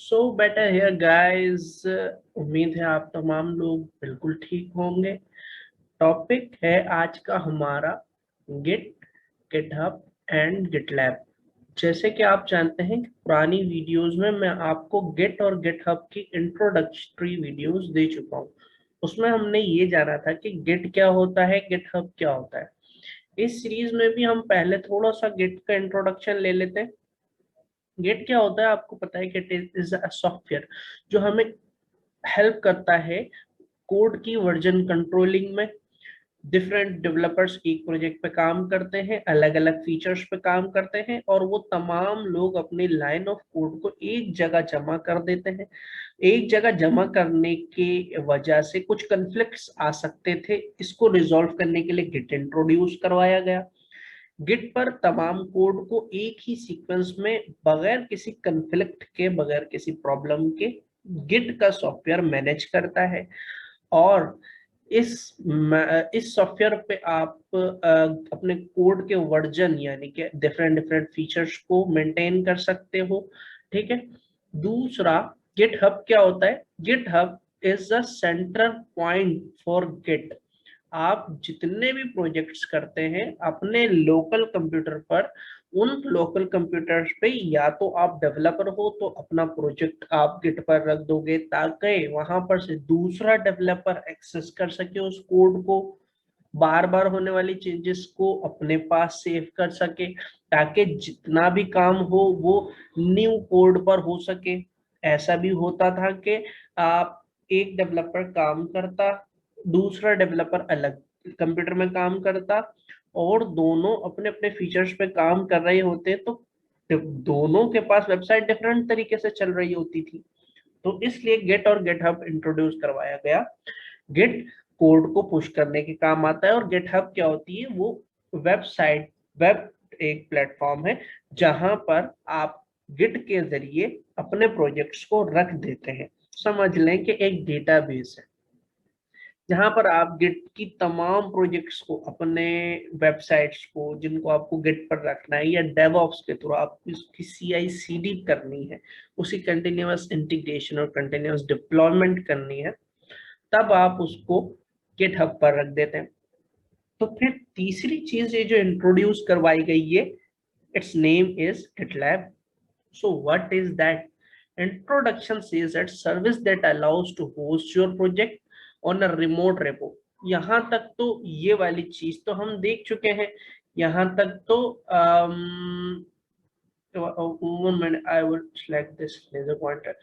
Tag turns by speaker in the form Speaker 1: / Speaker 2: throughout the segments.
Speaker 1: So better here guys. उम्मीद है आप तमाम लोग बिल्कुल ठीक होंगे। टॉपिक है आज का हमारा गिट, गिटहब एंड गिटलैब। जैसे कि आप जानते हैं कि पुरानी वीडियोस में मैं आपको गिट और गिटहब की इंट्रोडक्टरी वीडियोस दे चुका हूँ। उसमें हमने ये जाना था कि गिट क्या होता है, गिटहब क्या होता है। इस सीरीज में भी हम पहले थोड़ा सा गिट का इंट्रोडक्शन ले लेते हैं। गिट क्या होता है आपको पता है कि इट इज अ सॉफ्टवेयर जो हमें हेल्प करता है कोड की वर्जन कंट्रोलिंग में। डिफरेंट डेवलपर्स एक प्रोजेक्ट पे काम करते हैं, अलग अलग फीचर्स पे काम करते हैं, और वो तमाम लोग अपनी लाइन ऑफ कोड को एक जगह जमा कर देते हैं। एक जगह जमा करने के वजह से कुछ कन्फ्लिक्ट्स आ सकते थे, इसको रिजॉल्व करने के लिए गिट इंट्रोड्यूस करवाया गया। गिट पर तमाम कोड को एक ही सीक्वेंस में बगैर किसी कन्फ्लिक्ट के, बगैर किसी प्रॉब्लम के गिट का सॉफ्टवेयर मैनेज करता है। और इस इस सॉफ्टवेयर पे आप अपने कोड के वर्जन यानी कि डिफरेंट डिफरेंट फीचर्स को मेंटेन कर सकते हो। ठीक है। दूसरा, गिट हब क्या होता है? GitHub is the central point for Git. आप जितने भी प्रोजेक्ट्स करते हैं अपने लोकल कंप्यूटर पर, उन लोकल कंप्यूटर्स पे या तो आप डेवलपर हो तो अपना प्रोजेक्ट आप गिट पर रख दोगे ताकि वहां पर से दूसरा डेवलपर एक्सेस कर सके उस कोड को, बार बार होने वाली चेंजेस को अपने पास सेव कर सके, ताकि जितना भी काम हो वो न्यू कोड पर हो सके। ऐसा भी होता था कि आप एक डेवलपर काम करता, दूसरा डेवलपर अलग कंप्यूटर में काम करता, और दोनों अपने अपने फीचर्स पे काम कर रहे होते, तो दोनों के पास वेबसाइट डिफरेंट तरीके से चल रही होती थी। तो इसलिए गेट और गेटहब इंट्रोड्यूस करवाया गया। गिट कोड को पुश करने के काम आता है, और गिटहब क्या होती है? वो वेबसाइट, वेब एक प्लेटफॉर्म है जहां पर आप गिट के जरिए अपने प्रोजेक्ट्स को रख देते हैं। समझ लें कि एक डेटाबेस है जहां पर आप गिट की तमाम प्रोजेक्ट्स को, अपने वेबसाइट्स को जिनको आपको गिट पर रखना है या डेवऑप्स के थ्रू आप इसकी CI/CD करनी है, उसी कंटिन्यूअस इंटीग्रेशन और कंटिन्यूअस डिप्लॉयमेंट करनी है, तब आप उसको गिटहब पर रख देते हैं। तो फिर तीसरी चीज ये जो इंट्रोड्यूस करवाई गई है, it's name is GitLab. So what is that? Introduction says that service that allows to host your project on a remote repo। यहाँ तक तो ये वाली चीज तो हम देख चुके हैं। यहाँ तक तो one minute, I will select this laser pointer।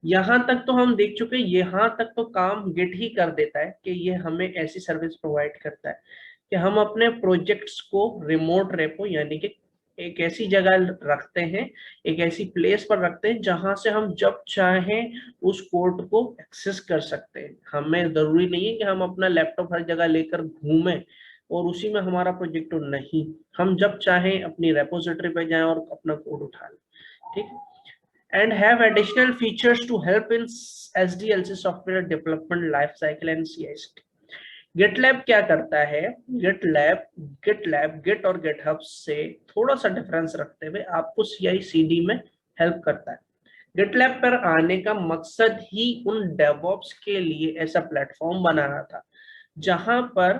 Speaker 1: यहाँ तक तो हम देख चुके हैं, यहाँ तक तो काम गिट ही कर देता है कि ये हमें ऐसी सर्विस प्रोवाइड करता है कि हम अपने प्रोजेक्ट्स को रिमोट रेपो यानी कि एक ऐसी जगह रखते हैं, एक ऐसी प्लेस पर रखते हैं जहां से हम जब चाहें उस कोड को एक्सेस कर सकते हैं। हमें जरूरी नहीं है कि हम अपना लैपटॉप हर जगह लेकर घूमें और उसी में हमारा प्रोजेक्ट हो, नहीं, हम जब चाहें अपनी रेपोजिटरी पे जाएं और अपना कोड उठा लें। ठीक। and have additional features to help in SDLC software development life cycle and CI/CD। GitLab क्या करता है? GitLab Git और GitHub से थोड़ा सा डिफरेंस रखते हुए आपको CI/CD में हेल्प करता है। GitLab पर आने का मकसद ही उन डेवऑप्स के लिए ऐसा प्लेटफॉर्म बनाना था जहां पर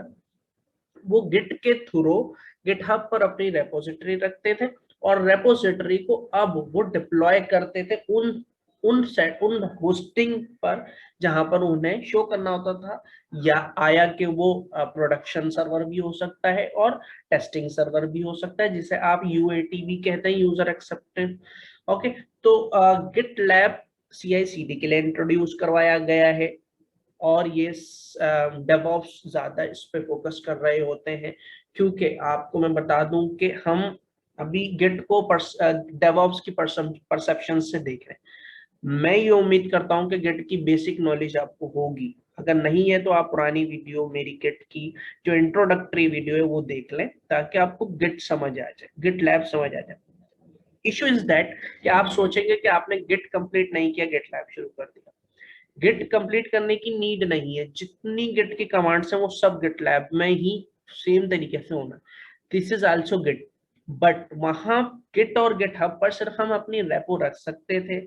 Speaker 1: वो गिट के थ्रू गिटहब पर अपनी रेपोजिटरी रखते थे, और रेपोजिटरी को अब वो डिप्लॉय करते थे उन होस्टिंग पर जहां पर उन्हें शो करना होता था, या आया कि वो प्रोडक्शन सर्वर भी हो सकता है और टेस्टिंग सर्वर भी हो सकता है, जिसे आप UAT भी कहते हैं, यूजर एक्सेप्टेंस। ओके। तो गिट लैब CI/CD के लिए इंट्रोड्यूस करवाया गया है, और ये डेवऑप्स ज्यादा इस पे फोकस कर रहे होते हैं, क्योंकि आपको मैं बता दूं कि हम अभी गिट को डेवऑप्स की परसेप्शन से देख रहे हैं। मैं ये उम्मीद करता हूं कि गिट की बेसिक नॉलेज आपको होगी। अगर नहीं है तो आप पुरानी वीडियो मेरी गिट की जो इंट्रोडक्टरी वीडियो है वो देख लें, ताकि आपको गिट समझ आ जाए, गिट लैब समझ आ जाए। इशू इज दैट कि आप सोचेंगे कि आपने गिट कंप्लीट नहीं किया, गिट लैब शुरू कर दिया। गिट कंप्लीट करने की नीड नहीं है, जितनी गिट की कमांड्स हैं वो सब गिट लैब में ही सेम तरीके से होना। This is also Git. But वहां गिट और गिटहब पर सिर्फ हम अपनी रेपो रख सकते थे,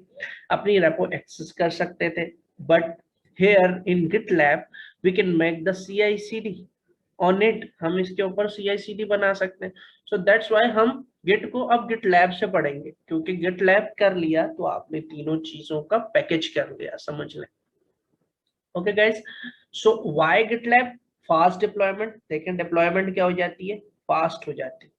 Speaker 1: अपनी रेपो एक्सेस कर सकते थे। But here in GitLab we can make the CI/CD on it, हम इसके ऊपर CI/CD बना सकते हैं। सो दैट्स व्हाई हम गिट को अब गिटलैब से पढ़ेंगे, क्योंकि गिटलैब कर लिया तो आपने तीनों चीजों का पैकेज कर लिया, समझ लें। Okay guys, so why GitLab? Fast deployment. देखें डिप्लॉयमेंट क्या हो जाती है, फास्ट हो जाती है।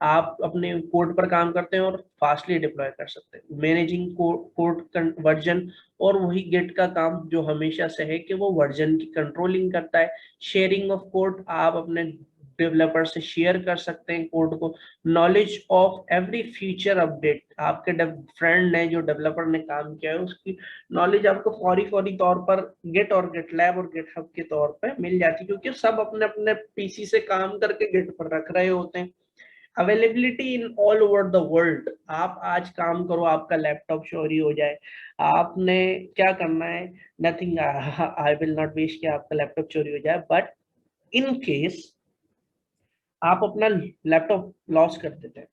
Speaker 1: आप अपने कोड पर काम करते हैं और फास्टली डिप्लॉय कर सकते हैं। मैनेजिंग कोड वर्जन, और वही गिट का काम जो हमेशा से है कि वो वर्जन की कंट्रोलिंग करता है। शेयरिंग ऑफ कोड, आप अपने डेवलपर से शेयर कर सकते हैं कोड को। Knowledge of every future update, आपके फ्रेंड ने जो डेवलपर ने काम किया है उसकी नॉलेज आपको फौरी फौरी तौर पर गिट और गिटलैब और गिटहब के तौर पे मिल जाती है, क्योंकि सब अपने अपने पीसी से काम करके गिट पर रख रहे होते हैं। Availability in all over the world, आप आज काम करो आपका लैपटॉप चोरी हो जाए, आपने क्या करना है, nothing, I will not wish कि आपका लैपटॉप चोरी हो जाए, बट इन केस आप अपना लैपटॉप लॉस कर देते हैं,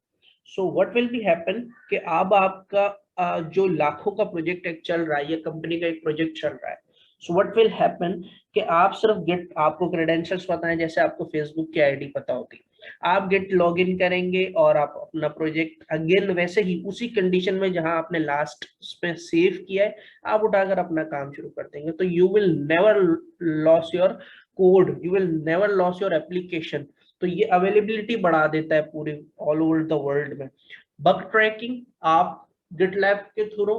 Speaker 1: so what will be happen कि अब आपका जो लाखों का प्रोजेक्ट एक चल रहा है या कंपनी का एक प्रोजेक्ट चल रहा है, सो व्हाट विल हैपन कि आप सिर्फ गिट, आपको क्रेडेंशियल्स पता है, जैसे आपको फेसबुक की आईडी पता होती है, आप गिट लॉगिन करेंगे और आप अपना प्रोजेक्ट अगेन वैसे ही उसी कंडीशन में जहां आपने लास्ट में सेव किया है आप उठाकर अपना काम शुरू कर देंगे। तो you will never loss your code, you will never loss your application. तो ये अवेलेबिलिटी बढ़ा देता है पूरे ऑल ओवर द वर्ल्ड में। बग ट्रैकिंग, आप गिटलैब के थ्रू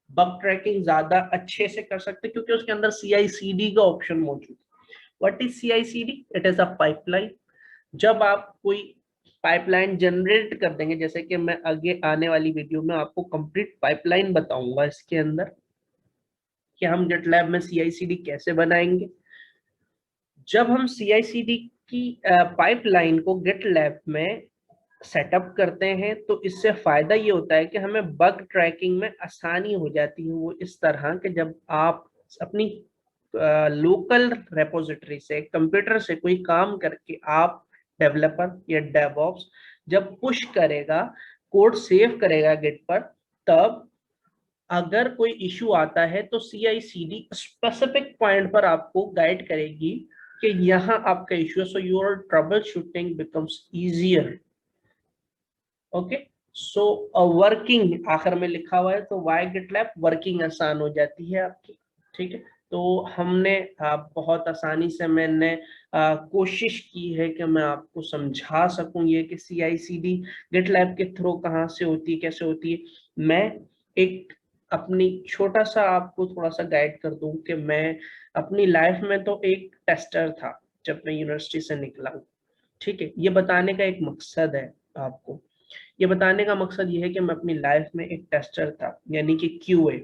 Speaker 1: बग ट्रैकिंग ज्यादा अच्छे से कर सकते हैं, क्योंकि उसके अंदर CI/CD का ऑप्शन मौजूद है। What is CI/CD? It is a pipeline. जब आप कोई पाइपलाइन जनरेट कर देंगे, जैसे कि मैं आगे आने वाली वीडियो में आपको कंप्लीट पाइपलाइन बताऊंगा इसके अंदर कि हम गिटलैब में CI/CD कैसे बनाएंगे। जब हम CI/CD की पाइपलाइन को गिटलैब में सेटअप करते हैं तो इससे फायदा ये होता है कि हमें बग ट्रैकिंग में आसानी हो जाती है। वो इस तरह कि जब आप अपनी लोकल रेपोजिटरी से कंप्यूटर से कोई काम करके आप डेवलपर या डेवऑप्स जब पुश करेगा, कोड सेव करेगा गिट पर, तब अगर कोई इशू आता है तो CI/CD स्पेसिफिक पॉइंट पर आपको गाइड करेगी कि यहाँ आपका इशू है, so your trouble shooting becomes easier. Okay, so working आखिर में लिखा हुआ है, तो वाई गिटलैब, वर्किंग आसान हो जाती है आपकी। ठीक है, तो हमने बहुत आसानी से मैंने कोशिश की है कि मैं आपको समझा सकूं ये कि CI/CD गिटलैब के थ्रू कहाँ से होती है, कैसे होती है। मैं एक अपनी छोटा सा आपको थोड़ा सा गाइड कर दूं कि मैं अपनी लाइफ में तो एक टेस्टर था जब मैं यूनिवर्सिटी से निकला हूँ। ठीक है, ये बताने का एक मकसद है आपको, ये बताने का मकसद ये है कि मैं अपनी लाइफ में एक टेस्टर था, यानी कि QA,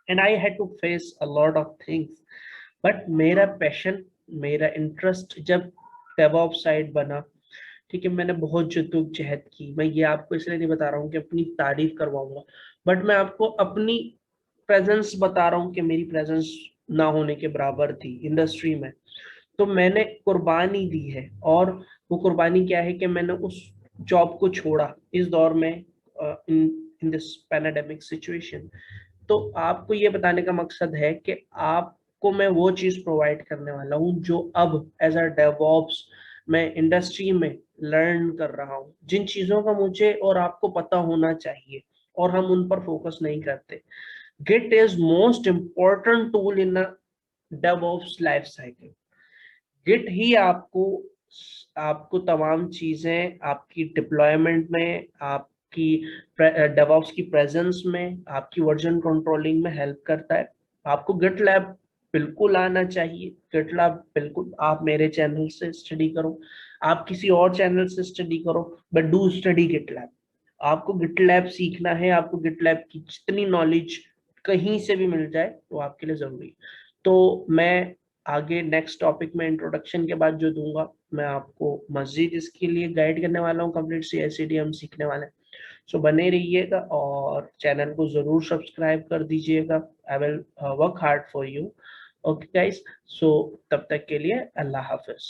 Speaker 1: and I had to face a lot of things. But मेरा पैशन, मेरा इंटरेस्ट जब डेवऑप्स साइड बना, ठीक है, मैंने बहुत जद्दोजहद की। मैं ये आपको इसलिए नहीं बता रहा हूँ कि अपनी तारीफ करवाऊंगा, बट मैं आपको अपनी प्रेजेंस बता रहा हूँ कि मेरी प्रेजेंस ना होने के बराबर थी इंडस्ट्री में। तो मैंने कुर्बानी दी है, और वो कुर्बानी क्या है कि मैंने उस जॉब को छोड़ा इस दौर में, इन इन दिस पैंडेमिक सिचुएशन। तो आपको ये बताने का मकसद है कि आपको मैं वो चीज प्रोवाइड करने वाला हूँ जो अब एज अ डेवऑप्स मैं इंडस्ट्री में लर्न कर रहा हूँ, जिन चीजों का मुझे और आपको पता होना चाहिए और हम उन पर फोकस नहीं करते। Git is most important tool in DevOps life cycle. Git ही आपको आपको तमाम चीजें आपकी डिप्लॉयमेंट में, आपकी डेवऑप्स की प्रेजेंस में, आपकी वर्जन कंट्रोलिंग में हेल्प करता है। आपको गिट लैब बिल्कुल आना चाहिए। गिट लैब बिल्कुल, आप मेरे चैनल से स्टडी करो, आप किसी और चैनल से स्टडी करो, but do study GitLab. आपको गिट लैब सीखना है, आपको गिट लैब की जितनी नॉलेज कहीं से भी मिल जाए तो आपके लिए जरूरी है। तो मैं आगे नेक्स्ट टॉपिक में इंट्रोडक्शन के बाद जो दूंगा, मैं आपको मस्जिद इसके लिए गाइड करने वाला हूँ, कंप्लीट CI/CD हम सीखने वाले हैं। सो बने रहिएगा और चैनल को जरूर सब्सक्राइब कर दीजिएगा। I will work hard for you. Okay guys, so तब तक के लिए अल्लाह हाफिज।